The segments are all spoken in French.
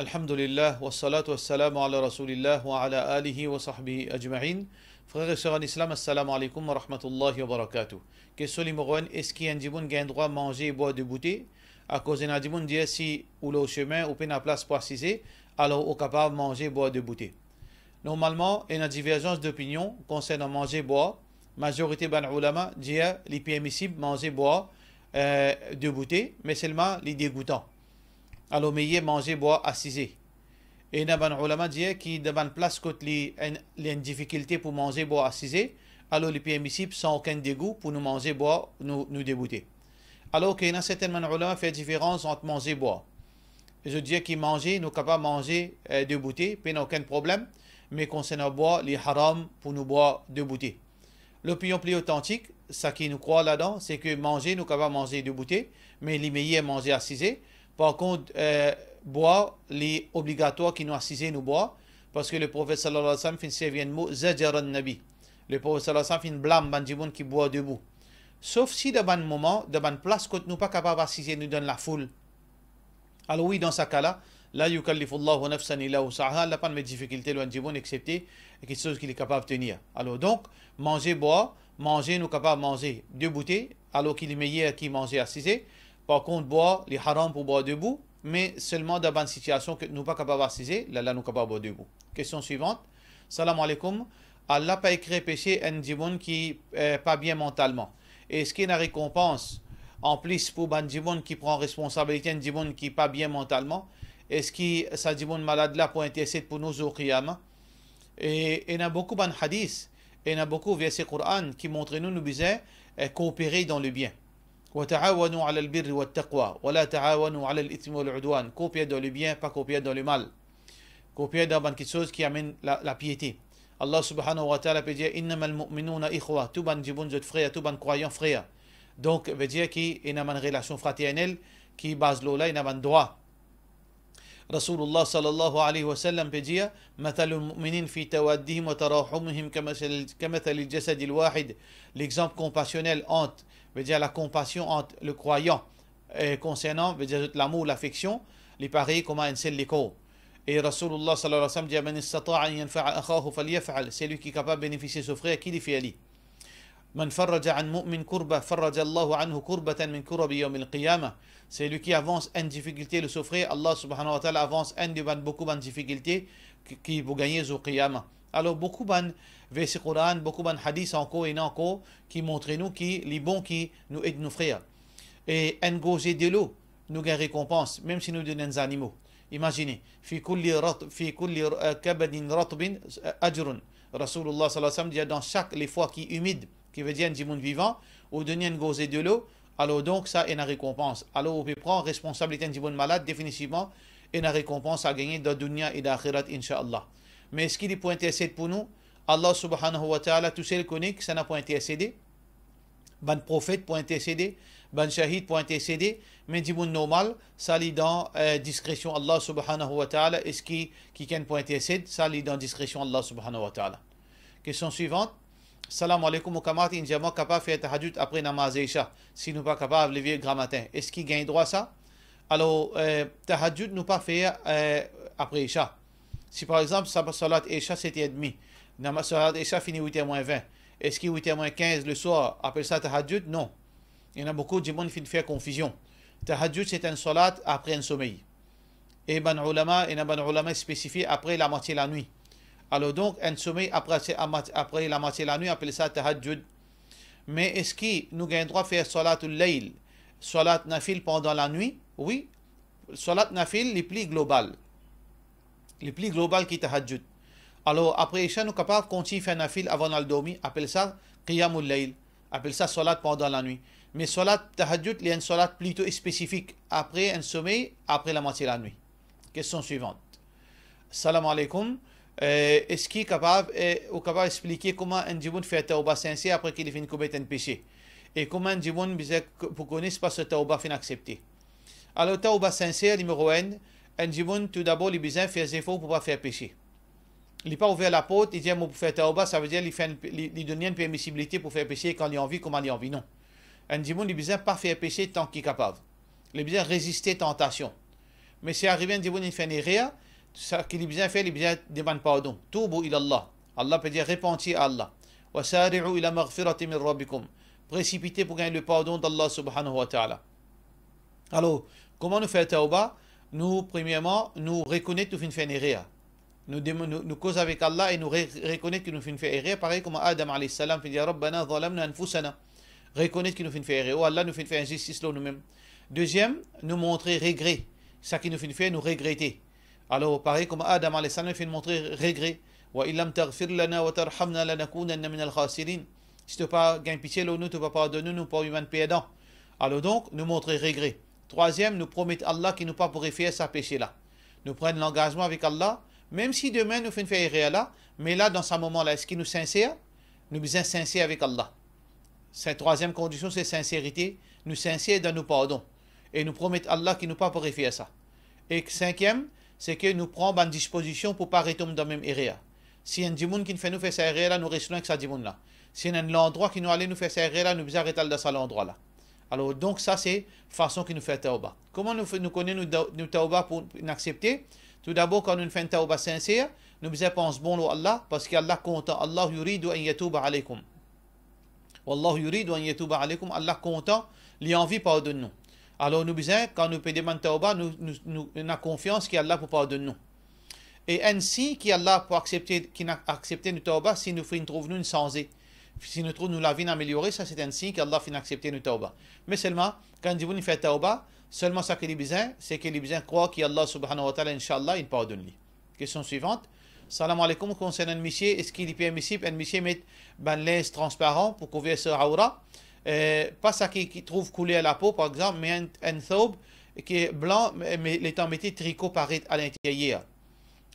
Alhamdulillah, wa salatu wa salamu ala rasulillah wa ala alihi wa sahbihi ajma'in. Frères et sœurs en islam, assalamu alaikum wa rahmatullahi wa barakatuh. Question numéro 1, est-ce qu'il y a un djiboun qui a un droit à manger et boire de bouteille? À cause d'un djiboun dit si ou le chemin ou peine à place pour assiser, alors au capable de manger et boire de bouteille. Normalement, il y a une divergence d'opinion concernant manger et boire. Majorité ban ulama dit les permissible manger et boire de bouteille, mais seulement les dégoûtants. Alors, meilleur manger, boire, assiser. Et il y a des ulama qui disent qu'il y a une place quand il y a une difficulté pour manger, boire, assiser. Alors, les permissibles sans aucun dégoût pour nous manger, boire, nous dégoûter. Alors qu'il y a certains ulama qui font différence entre manger et boire. Je dis qu'ils mangent, nous sommes capables de manger de bouteilles, puis n'a aucun problème. Mais concernant boire, les haram pour nous boire de bouteilles. L'opinion plus authentique, ça qui nous croit là-dedans, c'est que manger, nous sommes capables de manger de bouteilles, mais les meilleurs manger assiser. Par contre, boire, les obligatoires qui nous assisent, nous boire, parce que le prophète sallallahu alayhi wa sallam fait servir le mot zajaran nabi. Le prophète sallallahu alayhi wa sallam fait blâme bandjiboun qui boit debout. Sauf si dans un moment, dans une place, quand nous pas capables d'assister, nous donne la foule. Alors oui, dans ce cas-là, la yukallifullahu nafsan illa wus'aha, il n'a pas de difficulté, le bandjiboun, excepté quelque chose qu'il est capable de tenir. Alors donc, manger, boire, manger, nous capables de manger deux bouteilles, alors qu'il est meilleur qui manger assiser. Par contre, boire, les haram pour boire debout, mais seulement dans une situation que nous ne sommes pas capables d'assiser, là, nous sommes capables de boire debout. Question suivante. Salam alaikum. Allah pas écrit péché un djiboun qui n'est pas bien mentalement. Est-ce qu'il y a une récompense en plus pour un djiboun qui prend responsabilité, un djiboun qui n'est pas bien mentalement? Est-ce que ça djiboun malade là pour intercéder pour nous au qiyamah? Et il y a beaucoup de hadiths, il y a beaucoup de versets Coran qui montrent nous besoin coopérer dans le bien. وتعاونوا على البر والتقوى ولا تعاونوا على الإثم والعدوان. Copier dans le bien, pas copier dans le mal. Copier dans quelque chose qui amène la piété. Allah subhanahu wa ta'ala peut dire إنما المؤمنون إخوة. Tout ban djiboun zot frère, tout ban croyant frère. Donc, veut dire qu'il y a une relation fraternelle qui base là, il y a un droit. Rasulullah sallallahu alayhi wa sallam peut dire مثل المؤمنين في تودهم وتراحمهم كمثل الجسد الواحد. L'exemple compassionnel entre, veut dire la compassion entre le croyant concernant, veut dire l'amour, l'affection, les pareils comme un seul corps. Et Rasulullah sallallahu alayhi wa sallam dit man istata'a an yanfa'a akhahu falyaf'al. C'est lui qui est capable de bénéficier de son frère, qui le fait ali. Man farraja an mu'min kurba farraja Allahu anhu kurbatan min kurabi yawm al-qiyamah. C'est lui qui avance une difficulté, le souffrir, Allah subhanahu wa ta'ala avance beaucoup de difficultés qui vous gagnez au qiyamah. Alors beaucoup de versets Coran, beaucoup de hadiths encore et encore qui montrent nous que les bons qui nous aident nos frères. Et un gosé de l'eau nous gagne récompense, même si nous donnons des animaux. Imaginez, fi kulli kabadin ratbin ajrun. Rasulullah sallallahu alayhi wa sallam dit dans chaque les fois qui humide, qui veut dire un djimoun vivant, ou donner un gosé de l'eau, alors donc ça est une récompense. Alors on peut prendre responsabilité d'un djimoun malade, définitivement, et une récompense à gagner dans dunya et d'akhirat, incha'Allah. Mais est-ce qu'il est pour intercéder pour nous? Allah subhanahu wa ta'ala, tout seul connaît que ça n'a pas intercédé. Ban prophète pour intercéder, ban shahid pour intercéder, mais du monde normal, ça lit dans discrétion Allah subhanahu wa ta'ala. Est-ce qui can pour intercéder? Ça lit dans discrétion Allah subhanahu wa ta'ala. Question suivante. Salam alaikum au kamat, injama capable de faire tahajjud après namaz isha. Si nous pas capable de lever grand matin, est-ce qu'il gagne droit ça? Alors, tahajjud nous pas faire après isha. Si par exemple, salat isha 7h30, salat isha finit 8h moins 20, est-ce qu'il est 8h moins 15 le soir, après ça tahajjud? Non. Il y en a beaucoup de gens qui font confusion. Tahajjud c'est un salat après un sommeil. Et il y a un ulama spécifié après la moitié de la nuit. Alors donc, un sommeil après la moitié de la nuit, on appelle ça tahajjud. Mais est-ce que nous avons le droit de faire salatul layl, salat nafil pendant la nuit? Oui. Salat nafil, les plus globales. Les plus globales qui tahajjud. Alors après Isha, nous sommes capables de continuer à faire nafil avant de dormir. Appelle ça qiyamul layl. Appelle ça salat pendant la nuit. Mais salat tahajjud, il y a une salat plutôt spécifique après un sommeil, après la moitié de la nuit. Question suivante. Salam alaikum. Est-ce qu'il est capable d'expliquer comment un djiboun fait tawbah sincère après qu'il ait fait commettre un péché? Et comment un djiboun pour connaître pas ce tawbah fin accepté? Alors, tawbah sincère, numéro 1, un djiboun tout d'abord, il a besoin de faire des efforts pour ne pas faire péché. Il n'a pas ouvert la porte, il dit pour faire tawbah, ça veut dire qu'il donne une permissibilité pour faire péché quand il a envie, comment il a envie. Non. Un djiboun, il a besoin de ne pas faire péché tant qu'il est capable. Il a besoin de résister à la tentation. Mais si arrivé un djiboun, il fait une réa, ça qu'il bien fait, il bien demande pardon. Toubu ila Allah. Allah peut dire repentir à Allah. Wa sari'u ila maghfirati min rabbikum. Précipitez pour gagner le pardon d'Allah subhanahu wa ta'ala. Alors, comment nous faire tauba? Nous, premièrement, nous reconnaître que nous faisons une réa. Nous cause avec Allah et nous reconnaître que nous faisons une réa. Pareil comme Adam alayhi salam fait dire Rabbana zalamna anfusana. Reconnaître que nous faisons une réa. Oh Allah nous fait une injustice là nous-mêmes. Deuxième, nous montrer regret. Ça qui nous fait faire, nous regretter. Alors, pareil comme Adam alayhi salam fait montrer regret. Wa illam taghfir lana wa tarhamna lanakunanna min al-khasirin. Si tu n'as pas gagné pitié là nous, tu ne vas pas pardonner nous pour humain pédant. Alors donc, nous montrer regret. Troisième, nous promettre Allah qui nous pas purifier sa péché là. Nous prenons l'engagement avec Allah, même si demain nous faisons une erreur là, mais là dans ce moment-là, est-ce qu'il nous sincère? Nous sommes sincères avec Allah. Cette troisième condition, c'est sincérité. Nous sincères dans nos pardons. Et nous promettons Allah qui nous pas purifier ça. Et cinquième, c'est que nous prenons une disposition pour ne pas retomber dans la même erreur. Si un djimoun qui nous fait cette erreur là, nous restons avec sa djimoun là. Si un endroit qui nous allait nous faire cette erreur là, nous devons arrêter dans cet endroit là. Alors, donc, ça, c'est façon qui nous fait tauba. Comment nous connaissons nous tauba pour accepter? Tout d'abord, quand nous faisons tauba sincère, nous pensons bon à Allah, parce qu'Allah content. Allah yuridu an yatuba alaykum. Wallahu yuridu an yatuba alaykum. Allah content, il a envie pardonner nous. Alors, nous besoin, quand nous demandons tauba, nous avons confiance qu'Allah pour pardonner nous. Et ainsi, qu'Allah pour accepter, qui n'a accepté nous tauba, si nous trouvons une sansée. Si nous trouvons la vie améliorée, ça c'est un signe qu'Allah finit accepter nos tauba. Mais seulement, quand il fait tauba, seulement ça qu'il a besoin, c'est qu'il a besoin de croire qu'Allah subhanahu wa ta'ala, Inch'Allah, il pardonne lui. Question suivante. Salam alaikum, concernant un monsieur, est-ce qu'il est permissible un monsieur met un linge transparent pour couvrir sa aura? Pas ça qui trouve couler à la peau, par exemple, mais un thobe qui est blanc, mais l'étant mettez tricot paraît à l'intérieur.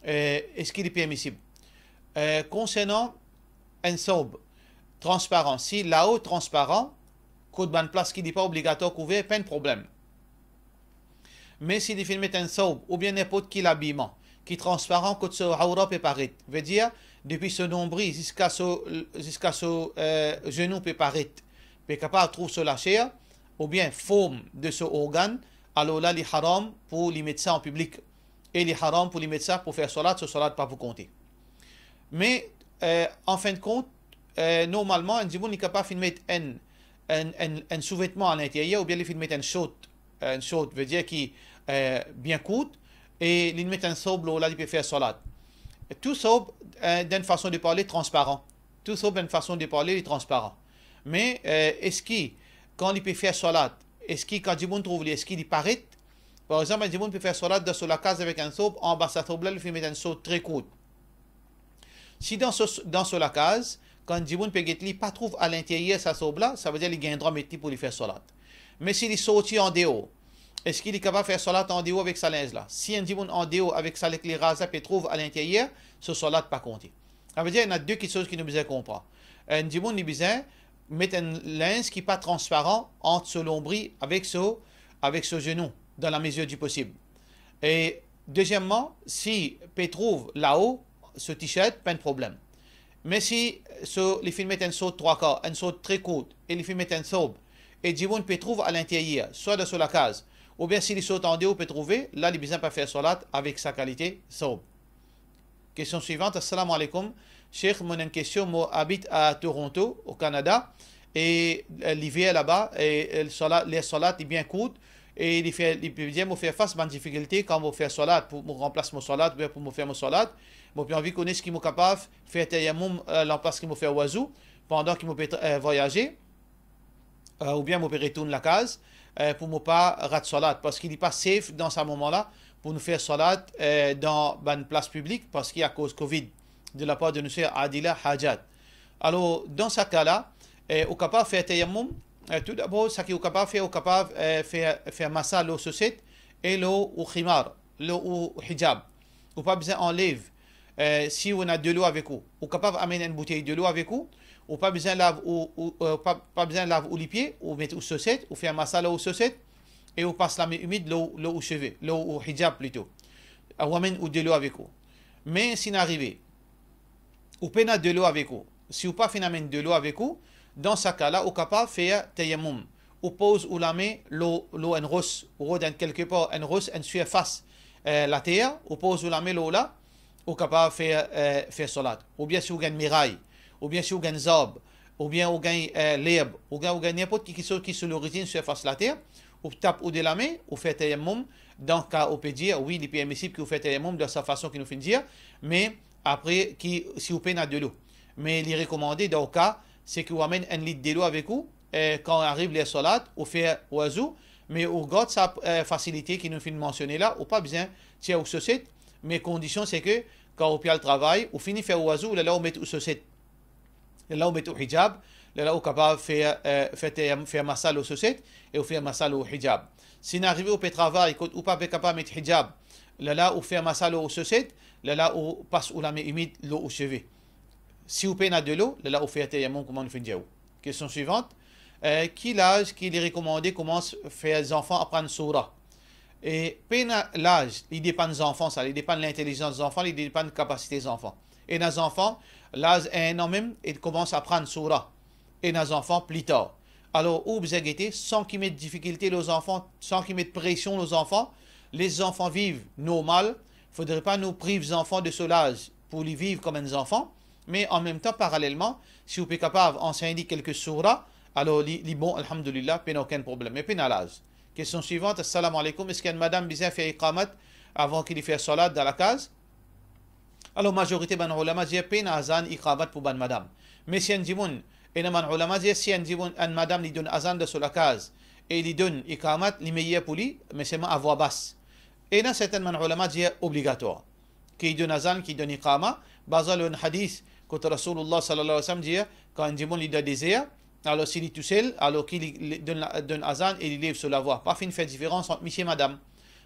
Est-ce qu'il est permissible? Concernant un thobe transparent, si là-haut transparent, côte bonne place qui n'est pas obligatoire couvert, pas de problème. Mais si il fait mettre un thobe ou bien n'importe quel habillement qui est transparent, côte sur aura peut paraître, veut dire depuis ce nombril jusqu'à ce genou peut paraître, peut capable de trouver sur la chair ou bien forme de ce organe, alors là, il haram pour les médecins en public et il haram pour les médecins pour faire salat, ce salat pas pour compter. Mais en fin de compte, normalement, un djiboun n'est capable de mettre un sous-vêtement à l'intérieur ou bien il mettre un short veut dire qui bien court et il met un sobre là il peut faire salat. Tout sobre d'une façon de parler transparent. Tout sobre d'une façon de parler transparent. Mais est-ce qu'il quand il peut faire salat, est-ce qu'il quand djiboun trouve est-ce qu'il paraît? Par exemple, un djiboun peut faire salat sur la case avec un sobre, en bas sa sobre là il fait mettre un sobre très court. Si dans la case quand Djiboun Pegetli pas trouve à l'intérieur sa sobla, ça veut dire qu'il gagne un droit pour lui faire salat. Mais s'il est sorti en déo, est-ce qu'il est capable de faire salat en déo avec sa linge là? Si un Djiboun en déo avec sa l'éclairage et trouve à l'intérieur, ce salat pas compté. Ça veut dire qu'il y a deux choses qui nous besoin comprendre. Un Djiboun il besoin mettre un linge qui n'est pas transparent entre ce nombril avec ce genou, dans la mesure du possible. Et deuxièmement, si peut trouve là-haut, ce t-shirt, pas de problème. Mais si les films mettent un saut de 3 quarts, un saut très court, et les films mettent un saut, et Djiboun peut trouver à l'intérieur, soit sur la case, ou bien si les sauts en déo peut trouver, là, il besoin pas faire salat avec sa qualité saut. Question suivante, assalamu alaikum. Cheikh, mon question, moi habite à Toronto, au Canada, et l'hiver là-bas, et les salats est bien courts, et il peut dire, me faire face à une difficulté quand je fais salat, pour me remplacer mon salat, ou bien pour me faire mon salat. J'ai envie de connaître ce qui est capable de faire tayammum l'emplace qui me fait oiseau pendant qu'il me peut voyager ou bien me peut retourner la case pour ne pas rater salat parce qu'il n'est pas safe dans ce moment-là pour nous faire salat dans une place publique parce qu'il y a cause Covid de la part de nous faire Adila Hajat. Alors dans ce cas-là, on est capable de faire tayammum. Tout d'abord, ce qu'on est capable de faire, on est capable de faire massa l'eau saucette et l'eau au khimar, l'eau au hijab. On n'a pas besoin d'enlever. Si on a de l'eau avec vous, on est capable d'amener une bouteille de l'eau avec vous, ou pas besoin de laver les pieds, ou mettre aux chaussettes, ou faire un massage aux chaussettes, et on passe la main humide, l'eau aux cheveux, l'eau au hijab plutôt. On amène de l'eau avec vous. Mais si on arrive, on peut de l'eau avec vous. Si on pas fait amener de l'eau avec vous, dans ce cas-là, on est capable de faire tayammum. oppose ou la main, l'eau en rousse, ou dans quelque part en rousse, en suit face la terre, oppose ou la main l'eau là, ou capable faire salat. Ou bien si vous gagnez miraille, ou bien si vous gagnez zab, ou bien vous gagnez l'herbe, ou gagnez n'importe qui soit qui sur l'origine sur face la terre, ou tape ou de la main, ou fait tayammum, dans le cas, on peut dire, oui, il est permissible que vous faites tayammum de sa façon qu'il nous fait dire, mais après, si vous payez de l'eau. Mais il est recommandé dans le cas, c'est que vous amenez un litre d'eau avec vous, quand arrive les salades, vous faites oiseau, mais vous gardez sa facilité qui nous fait mentionner là, ou pas besoin de tirer au société, mais condition c'est que quand vous payez le travail, vous finissez faire oiseau, là vous mettez au société, là vous mettez au hijab, là vous capable de faire massal au société et vous faire massal au hijab. Si vous arrivez au travail, ou pas capable de mettre hijab, là vous faire massal au société, là vous passe ou la main humide l'eau au cheveu. Si vous payez de l'eau, là vous faites tayammum comme on fait dire. Question suivante. Qui l'âge qu'il est recommandé commence à faire les enfants apprendre Surah. Et l'âge, il dépend des enfants, ça, il dépend de l'intelligence des enfants, il dépend de la capacité des enfants. Et les enfants, l'âge est un an même, ils commencent à apprendre Surah. Et les enfants plus tard. Alors, où vous avez sans qu'ils mettent difficulté aux enfants, sans qu'ils mettent pression aux enfants, les enfants vivent normal. Il ne faudrait pas nous priver les enfants de ce âge pour les vivre comme des enfants. Mais en même temps, parallèlement, si vous êtes capable d'enseigner quelques surahs, alors, bon, alhamdulillah, pas aucun problème. Mais pas à l'âge. Question suivante, assalamu alaikum. Est-ce qu'une madame bizarre fait iqamat avant qu'il fasse salat dans la case? Alors, majorité ban ulama dit pas azan iqamat pour ban madame. Mais si un dimoun, et ban ulama dit si un dimoun, un madame lui donne azan de sur la case et lui donne iqamat, il meilleur pour lui, mais c'est à voix basse. Et dans certains ban ulama dit obligatoire. Qui donne azan, qui donne iqama, basé sur un hadith que Rasulullah sallallahu alayhi wa sallam dit quand un dimoun lui donne désir. Alors, s'il est tout seul, alors qu'il donne azan et il lève sur la voix. Pas fin de faire différence entre monsieur et madame.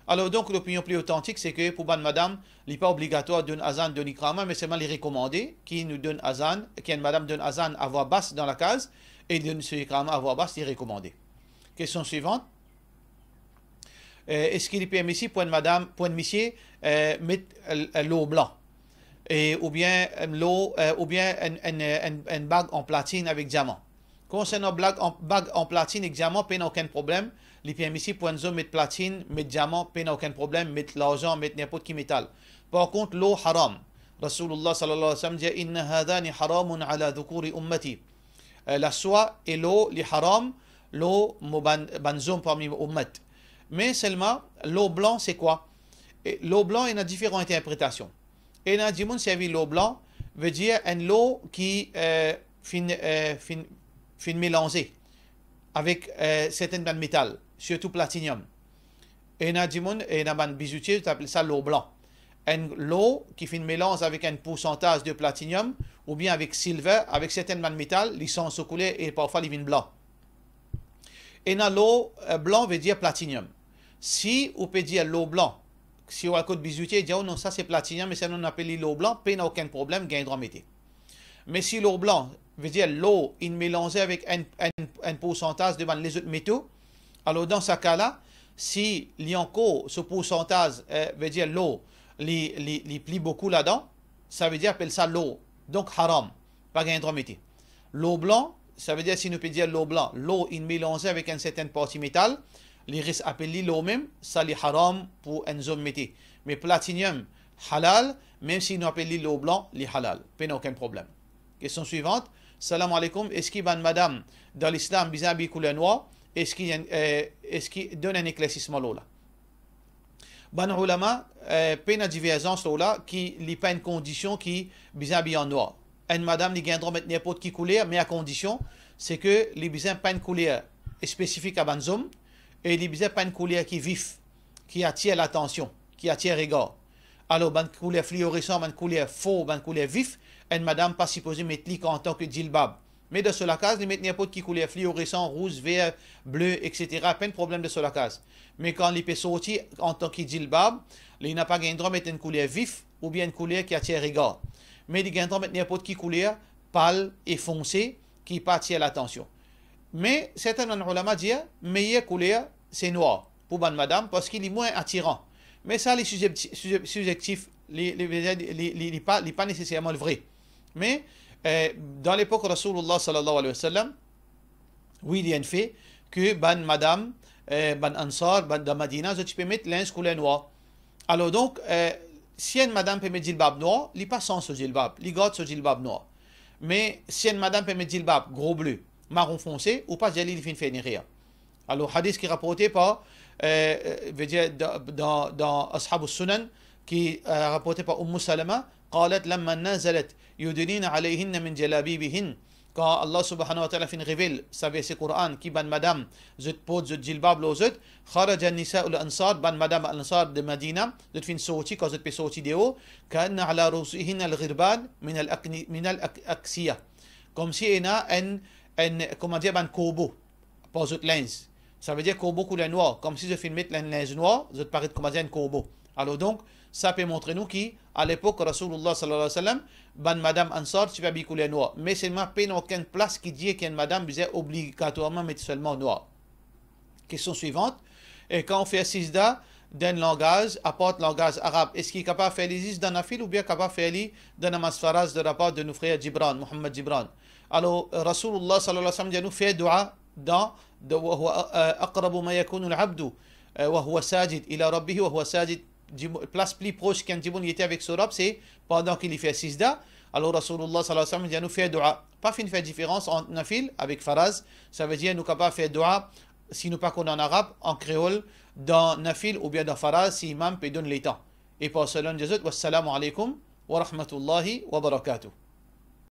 Alors, donc, l'opinion plus authentique, c'est que pour ban madame, il n'est pas obligatoire de donner azan, de ikrama, mais c'est mal recommandé qui nous donne azan, qu'une madame donne azan à voix basse dans la case et donne ce ikrama à voix basse, il est recommandé. Question suivante. Est-ce qu'il est permis pour une madame, pour une monsieur, mettre l'eau blanc? Ou bien l'eau, ou bien une bague en platine avec diamant? Concernant bague en platine et diamant, pas aucun problème. Les permissibles pour un homme mettre platine, mettre diamant, pas aucun problème. Mettre l'argent, mettre n'importe quel métal. Par contre, l'eau haram. Rasulullah sallallahu alayhi wa sallam dit Inna hadani haramun ala dhukuri ummati. La soie et l'eau, les haram, l'eau, banzom parmi ummat. Mais seulement, l'eau blanc, c'est quoi? L'eau blanc, il y a différentes interprétations. Et dans le monde, servir l'eau blanc veut dire une eau qui fin mélangé avec certains métal, surtout platinium. Et dans le monde, et dans le bijoutier, tu appelles ça l'eau blanc. L'eau qui fait une mélange avec un pourcentage de platinium ou bien avec silver, avec certains métal, ils sont coulés et parfois ils viennent blancs. Et dans l'eau blanc veut dire platinium. Si on peut dire l'eau blanc, si on a le code bijoutier, dit oh non, ça c'est platinium, mais ça on appelle l'eau blanc, pas aucun problème, gain droit métier. Mais si l'eau blanc veut dire l'eau est mélangée avec un pourcentage de les autres métaux, alors dans ce cas-là, si il y a encore ce pourcentage veut dire l'eau, les plie beaucoup là-dedans, ça veut dire appelle ça l'eau. Donc haram, pas gain droit métier. L'eau blanc, ça veut dire si nous peut dire l'eau blanc, l'eau est mélangée avec une certaine partie métal, les risques appellent l'eau même, ça les haram pour un zone métier. Mais platinium, halal, même si nous appellent l'eau blanc, les halal, pas aucun problème. Question suivante. Salam alaikum. Est-ce qu'il y a une madame dans l'islam bizarre couleur noire? Est-ce qu'il donne un éclaircissement là? Ban ulama, peine à divergence là, qui n'est pas une condition qui bizarre en noir. Une madame qui gagne mettre n'importe qui couleur, mais à condition, c'est que les bizarres pas une couleur spécifique à banzom et les bizarres pas une couleur qui vif, qui attire l'attention, qui attire le regard. Alors, ban couleur fluorescent, ban couleur faux, ban couleur vif, une madame pas supposée mettre en tant que djilbab. Mais de la case, ils mettent n'importe qui couleur fluorescent, rouge, vert, bleu, etc. Pas de problème de la case. Mais quand il peut sortir en tant que djilbab, il n'a pas gagné droit de mettre une couleur vif ou bien une couleur qui attire regard. Mais il gagne droit de mettre n'importe qui couleur pâle et foncée qui pas attire l'attention. Mais certains ulama disent meilleure couleur c'est noir pour bonne madame parce qu'il est moins attirant. Mais ça, les subjectifs, n'est pas nécessairement le vrai. Mais dans l'époque de Rasulullah sallallahu alayhi wa sallam, oui, il y a un fait que ban madame, ban ansar, ban de Madina, je peux mettre linge couleur noir. Alors donc, si une madame peut mettre djilbab noir, il pas sans ce djilbab, il garde ce djilbab noir. Mais si une madame peut mettre djilbab gros bleu, marron foncé, ou pas, il fait une rien. Alors, hadith qui est rapporté par, veut dire, dans Ashab al-Sunan, qui est rapporté par Salama, قالت لما نزلت يدنين عليهن من جلابيبهن. Quand Allah subhanahu wa ta'ala fin révèle sa verset Coran qui ban madame zut pot zut jilbab lo zut خرج النساء الأنصار ban madame الأنصار de Madina zut fin sorti quand zut pe sorti de haut كأن على رؤوسهن الغربان من الأكسية comme si il y a un comment dire ban corbeau pas zut linge. Ça veut dire corbeau couleur noir comme si je fin mettre linge noir zut paraît comme un corbeau. Alors donc ça peut montrer nous qu'à l'époque, Rasulullah sallallahu alayhi wa sallam, ban madame Ansar, tu vas bien couleur noir. Mais c'est ma peine aucune place qui dit qu'une madame disait obligatoirement mettre seulement noir. Question suivante. Et quand on fait assisda d'un langage, à part langage arabe, est-ce qu'il est capable de faire les dans la file ou bien capable de faire les dans la masfaraz de rapport de nos frères Gibran, Mohammed Gibran? Alors, Rasulullah sallallahu alayhi wa sallam dit nous fait dua dans أقرب ما يكون العبد وهو ساجد إلى ربه وهو ساجد. Place plus proche qu'un djiboun était avec son rab, c'est pendant qu'il y fait sisda. Alors Rasulullah sallallahu alayhi wa sallam dit nous fait dua. Pas fin faire différence entre nafil avec faraz. Ça veut dire nous capable faire dua si nous pas qu'on en arabe, en créole, dans nafil ou bien dans faraz si imam peut donner les temps. Et pour cela, nous disons wassalamu alaikum wa rahmatullahi wa barakatuh.